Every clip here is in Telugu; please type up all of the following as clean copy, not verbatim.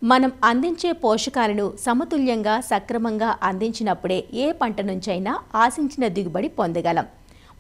మనం అందించే పోషకాలను సమతుల్యంగా సక్రమంగా అందించినప్పుడే ఏ పంట నుంచైనా ఆశించిన దిగుబడి పొందగలం.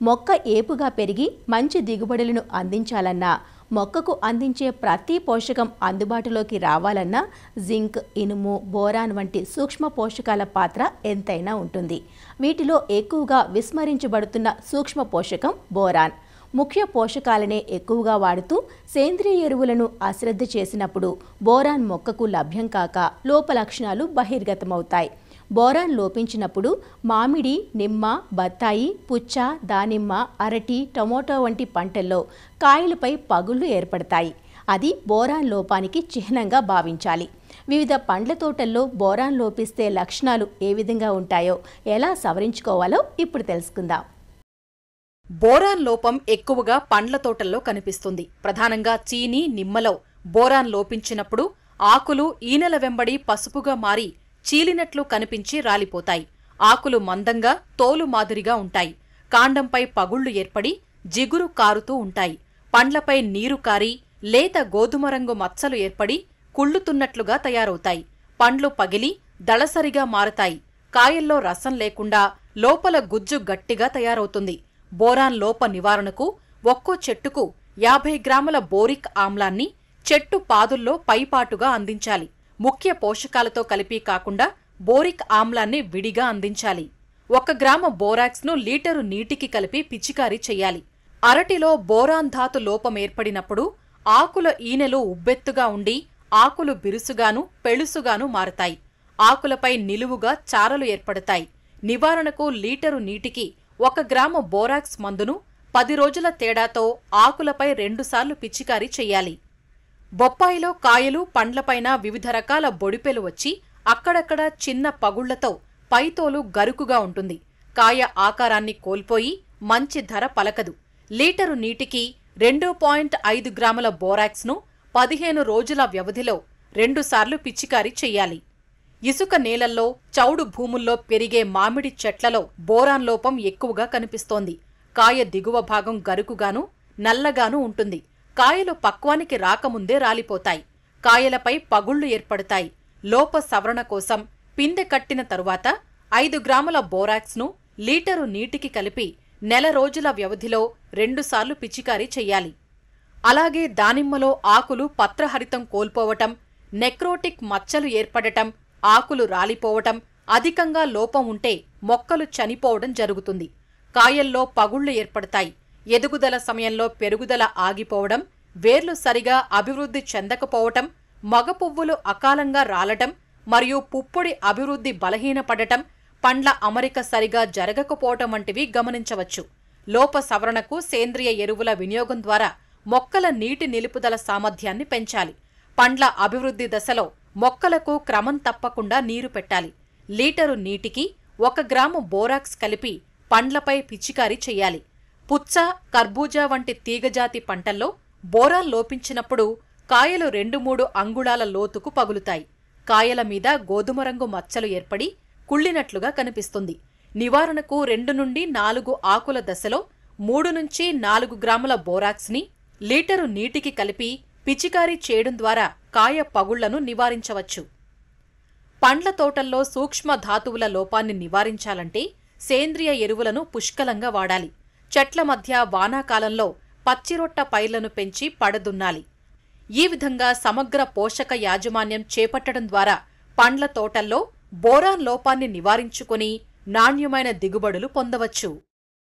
మొక్క ఏపుగా పెరిగి మంచి దిగుబడులను అందించాలన్నా, మొక్కకు అందించే ప్రతి పోషకం అందుబాటులోకి రావాలన్నా జింక్, ఇనుము, బోరాన్ వంటి సూక్ష్మ పోషకాల పాత్ర ఎంతైనా ఉంటుంది. వీటిలో ఎక్కువగా విస్మరించబడుతున్న సూక్ష్మ పోషకం బోరాన్. ముఖ్య పోషకాలనే ఎక్కువగా వాడుతూ సేంద్రియ ఎరువులను అశ్రద్ధ చేసినప్పుడు బోరాన్ మొక్కకు లభ్యం కాక లోపలక్షణాలు బహిర్గతమవుతాయి. బోరాన్ లోపించినప్పుడు మామిడి, నిమ్మ, బత్తాయి, పుచ్చ, దానిమ్మ, అరటి, టమోటో వంటి పంటల్లో కాయలపై పగుళ్లు ఏర్పడతాయి. అది బోరాన్ లోపానికి చిహ్నంగా భావించాలి. వివిధ పండ్ల తోటల్లో బోరాన్ లోపిస్తే లక్షణాలు ఏ విధంగా ఉంటాయో, ఎలా సవరించుకోవాలో ఇప్పుడు తెలుసుకుందాం. బోరాన్ లోపం ఎక్కువగా పండ్ల తోటల్లో కనిపిస్తుంది. ప్రధానంగా చీని, నిమ్మలో బోరాన్ లోపించినప్పుడు ఆకులు ఈనెల వెంబడి పసుపుగా మారి చీలినట్లు కనిపించి రాలిపోతాయి. ఆకులు మందంగా, తోలు మాదిరిగా ఉంటాయి. కాండంపై పగుళ్లు ఏర్పడి జిగురు కారుతూ ఉంటాయి. పండ్లపై నీరు కారి లేత గోధుమ రంగు మచ్చలు ఏర్పడి కుళ్ళుతున్నట్లుగా తయారవుతాయి. పండ్లు పగిలి దళసరిగా మారతాయి. కాయల్లో రసం లేకుండా లోపల గుజ్జు గట్టిగా తయారవుతుంది. బోరాన్ లోప నివారణకు ఒక్కో చెట్టుకు 50 గ్రాముల బోరిక్ ఆమ్లాన్ని చెట్టు పాదుల్లో పైపాటుగా అందించాలి. ముఖ్య పోషకాలతో కలిపి కాకుండా బోరిక్ ఆమ్లాన్ని విడిగా అందించాలి. 1 గ్రాము బోరాక్స్ను లీటరు నీటికి కలిపి పిచికారీ చెయ్యాలి. అరటిలో బోరాన్ ధాతు లోపం ఏర్పడినప్పుడు ఆకుల ఈనెలు ఉబ్బెత్తుగా ఉండి ఆకులు బిరుసుగాను, పెళుసుగాను మారతాయి. ఆకులపై నిలువుగా చారలు ఏర్పడతాయి. నివారణకు లీటరు నీటికి 1 గ్రాము బోరాక్స్ మందును 10 రోజుల తేడాతో ఆకులపై 2 సార్లు పిచికారీ చెయ్యాలి. బొప్పాయిలో కాయలు, పండ్లపైన వివిధ రకాల బొడిపెలు వచ్చి అక్కడక్కడ చిన్న పగుళ్లతో పైతోలు గరుకుగా ఉంటుంది. కాయ ఆకారాన్ని కోల్పోయి మంచి ధర పలకదు. లీటరు నీటికి 2.5 గ్రాముల బోరాక్స్ను 15 రోజుల వ్యవధిలో 2 సార్లు పిచికారీ చెయ్యాలి. ఇసుక నేలల్లో, చౌడు భూముల్లో పెరిగే మామిడి చెట్లలో బోరాన్ లోపం ఎక్కువగా కనిపిస్తోంది. కాయ దిగువ భాగం గరుకుగాను, నల్లగాను ఉంటుంది. కాయలు పక్వానికి రాకముందే రాలిపోతాయి. కాయలపై పగుళ్లు ఏర్పడతాయి. లోప సవరణ కోసం పిందె కట్టిన తరువాత 5 గ్రాముల బోరాక్స్ను లీటరు నీటికి కలిపి నెల రోజుల వ్యవధిలో 2 సార్లు పిచికారీ చెయ్యాలి. అలాగే దానిమ్మలో ఆకులు పత్రహరితం కోల్పోవటం, నెక్రోటిక్ మచ్చలు ఏర్పడటం, ఆకులు రాలిపోవటం, అధికంగా లోపం ఉంటే మొక్కలు చనిపోవడం జరుగుతుంది. కాయల్లో పగుళ్లు ఏర్పడతాయి. ఎదుగుదల సమయంలో పెరుగుదల ఆగిపోవడం, వేర్లు సరిగా అభివృద్ధి చెందకపోవటం, మగ పువ్వులు అకాలంగా రాలటం మరియు పుప్పొడి అభివృద్ధి బలహీనపడటం, పండ్ల అమరిక సరిగా జరగకపోవటం వంటివి గమనించవచ్చు. లోప సవరణకు సేంద్రియ ఎరువుల వినియోగం ద్వారా మొక్కల నీటి నిలుపుదల సామర్థ్యాన్ని పెంచాలి. పండ్ల అభివృద్ధి దశలో మొక్కలకు క్రమం తప్పకుండా నీరు పెట్టాలి. లీటరు నీటికి 1 గ్రాము బోరాక్స్ కలిపి పండ్లపై పిచికారీ చెయ్యాలి. పుచ్చ, కర్బూజా వంటి తీగజాతి పంటల్లో బోరాన్ లోపించినప్పుడు కాయలు 2-3 అంగుళాల లోతుకు పగులుతాయి. కాయల మీద గోధుమ రంగు మచ్చలు ఏర్పడి కుళ్ళినట్లుగా కనిపిస్తుంది. నివారణకు 2 నుండి 4 ఆకుల దశలో 3 నుంచి 4 గ్రాముల బోరాక్స్ని లీటరు నీటికి కలిపి పిచికారీ చేయడం ద్వారా కాయ పగుళ్లను నివారించవచ్చు. పండ్ల తోటల్లో సూక్ష్మ ధాతువుల లోపాన్ని నివారించాలంటే సేంద్రియ ఎరువులను పుష్కలంగా వాడాలి. చెట్ల మధ్య వానాకాలంలో పచ్చిరొట్ట పైర్లను పెంచి పడదున్నాలి. ఈ విధంగా సమగ్ర పోషక యాజమాన్యం చేపట్టడం ద్వారా పండ్ల తోటల్లో బోరాన్ లోపాన్ని నివారించుకొని నాణ్యమైన దిగుబడులు పొందవచ్చు.